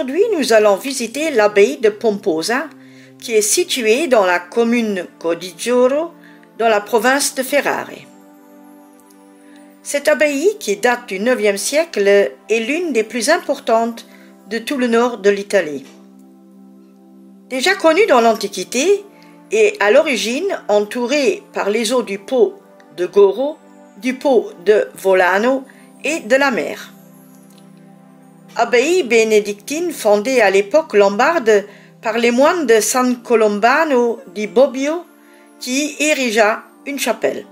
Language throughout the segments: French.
Aujourd'hui, nous allons visiter l'abbaye de Pomposa, qui est située dans la commune Codigioro, dans la province de Ferrare. Cette abbaye, qui date du IXe siècle, est l'une des plus importantes de tout le nord de l'Italie. Déjà connue dans l'Antiquité et à l'origine entourée par les eaux du Pô de Goro, du Pô de Volano et de la mer. Abbaye bénédictine fondée à l'époque lombarde par les moines de San Colombano di Bobbio qui y érigea une chapelle.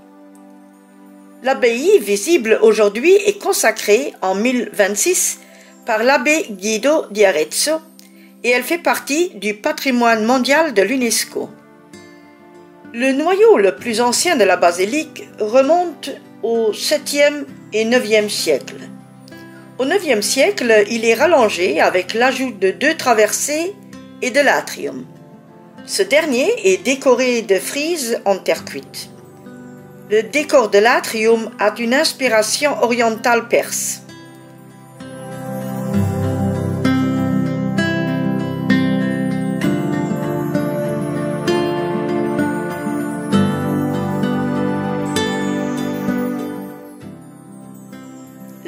L'abbaye, visible aujourd'hui, est consacrée en 1026 par l'abbé Guido di Arezzo et elle fait partie du patrimoine mondial de l'UNESCO. Le noyau le plus ancien de la basilique remonte au 7e et 9e siècle. Au 9e siècle, il est rallongé avec l'ajout de 2 traversées et de l'atrium. Ce dernier est décoré de frises en terre cuite. Le décor de l'atrium a une inspiration orientale perse.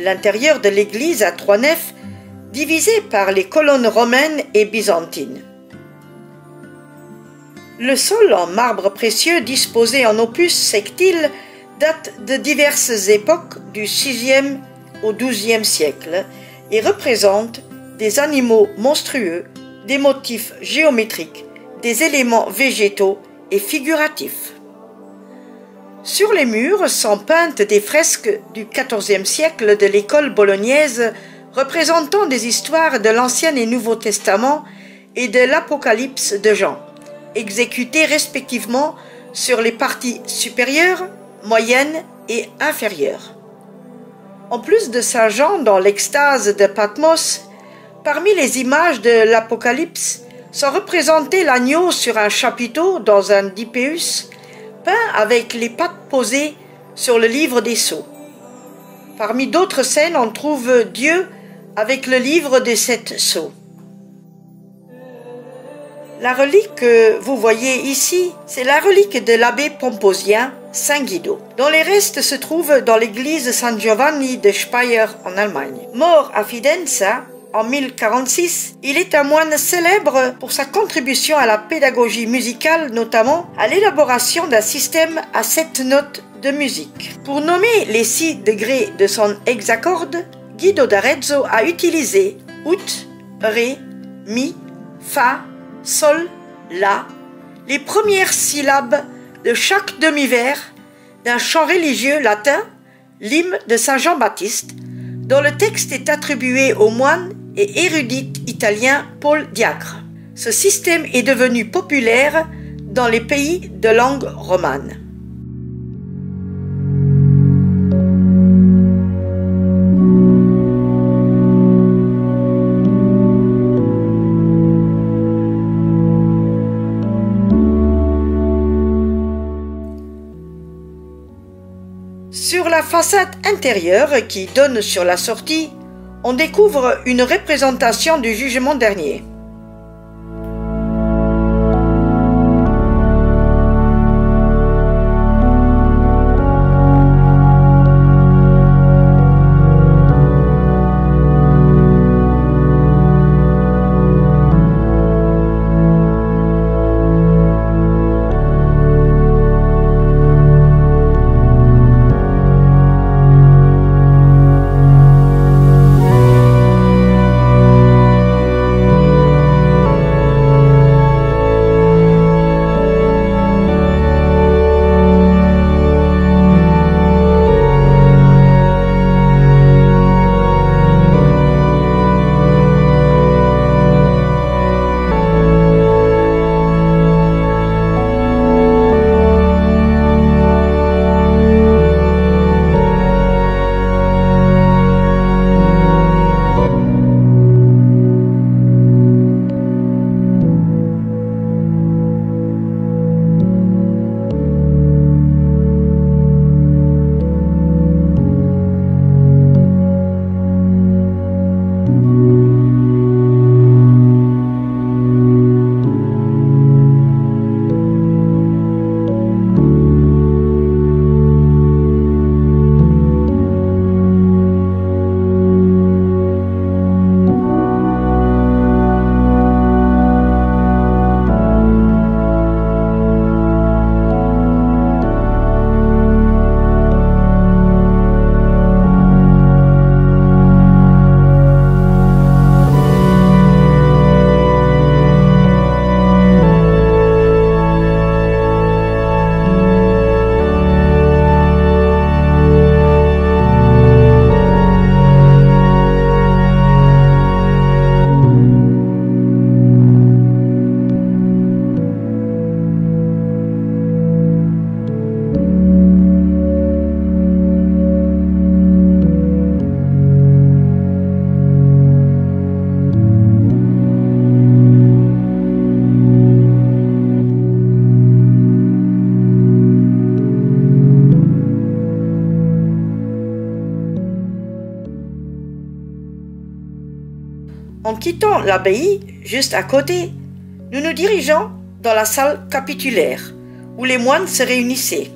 L'intérieur de l'église a 3 nefs, divisées par les colonnes romaines et byzantines. Le sol en marbre précieux disposé en opus sectile date de diverses époques du 6e au 12e siècle et représente des animaux monstrueux, des motifs géométriques, des éléments végétaux et figuratifs. Sur les murs sont peintes des fresques du XIVe siècle de l'école bolognaise représentant des histoires de l'Ancien et Nouveau Testament et de l'Apocalypse de Jean, exécutées respectivement sur les parties supérieures, moyennes et inférieures. En plus de Saint Jean dans l'extase de Patmos, parmi les images de l'Apocalypse sont représentés l'agneau sur un chapiteau dans un dipéus, peint avec les pattes posées sur le livre des sceaux. Parmi d'autres scènes, on trouve Dieu avec le livre des 7 sceaux. La relique que vous voyez ici, c'est la relique de l'abbé pomposien Saint Guido, dont les restes se trouvent dans l'église San Giovanni de Speyer en Allemagne. Mort à Fidenza en 1046, il est un moine célèbre pour sa contribution à la pédagogie musicale, notamment à l'élaboration d'un système à 7 notes de musique. Pour nommer les 6 degrés de son hexacorde, Guido d'Arezzo a utilisé ut, ré, mi, fa, sol, la, les premières syllabes de chaque demi-vers d'un chant religieux latin, l'hymne de Saint Jean-Baptiste, dont le texte est attribué au moine et érudite italien Paul Diacre. Ce système est devenu populaire dans les pays de langue romane. Sur la façade intérieure qui donne sur la sortie, on découvre une représentation du jugement dernier. quittant l'abbaye, juste à côté, nous nous dirigeons dans la salle capitulaire, où les moines se réunissaient.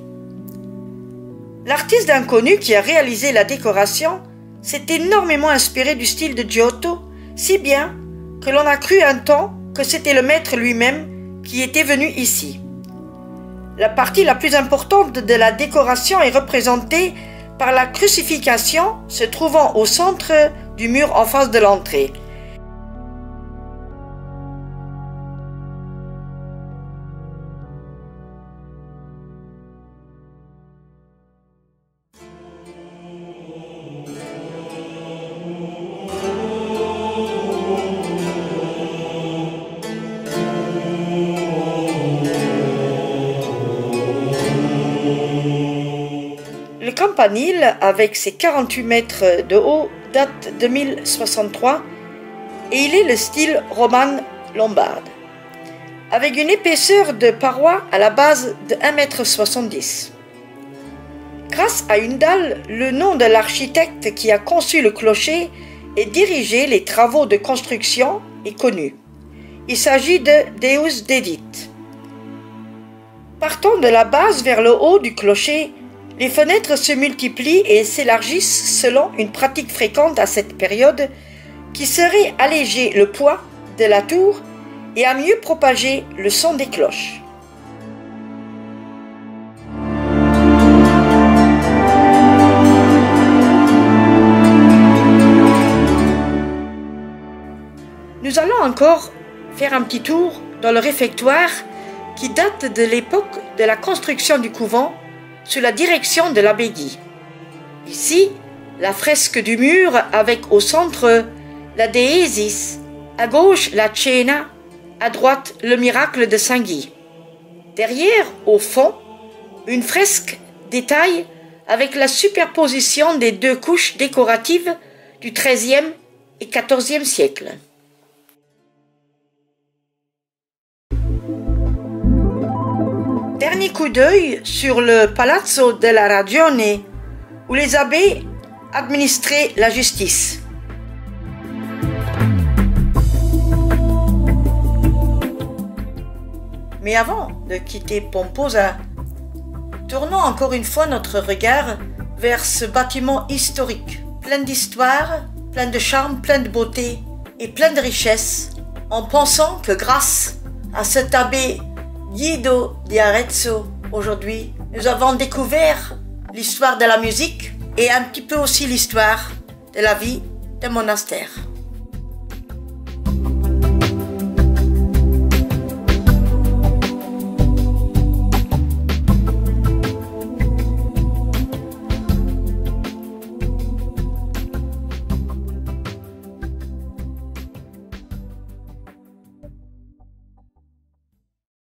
L'artiste inconnu qui a réalisé la décoration s'est énormément inspiré du style de Giotto, si bien que l'on a cru un temps que c'était le maître lui-même qui était venu ici. La partie la plus importante de la décoration est représentée par la crucifixion se trouvant au centre du mur en face de l'entrée. Le campanile, avec ses 48 mètres de haut, date de 1063 et il est le style roman lombarde, avec une épaisseur de paroi à la base de 1,70 m. Grâce à une dalle, le nom de l'architecte qui a conçu le clocher et dirigé les travaux de construction est connu. Il s'agit de Deus Dedit. Partant de la base vers le haut du clocher, les fenêtres se multiplient et s'élargissent selon une pratique fréquente à cette période qui serait alléger le poids de la tour et à mieux propager le son des cloches. Nous allons encore faire un petit tour dans le réfectoire qui date de l'époque de la construction du couvent sous la direction de l'abbé Guy. Ici, la fresque du mur avec au centre la Déesis, à gauche la Cena, à droite le miracle de Saint Guy. Derrière, au fond, une fresque détaille avec la superposition des deux couches décoratives du XIIIe et XIVe siècle. Dernier coup d'œil sur le Palazzo della Ragione, où les abbés administraient la justice. Mais avant de quitter Pomposa, tournons encore une fois notre regard vers ce bâtiment historique, plein d'histoire, plein de charme, plein de beauté et plein de richesse, en pensant que grâce à cet abbé Guido di Arezzo, aujourd'hui, nous avons découvert l'histoire de la musique et un petit peu aussi l'histoire de la vie de monastère.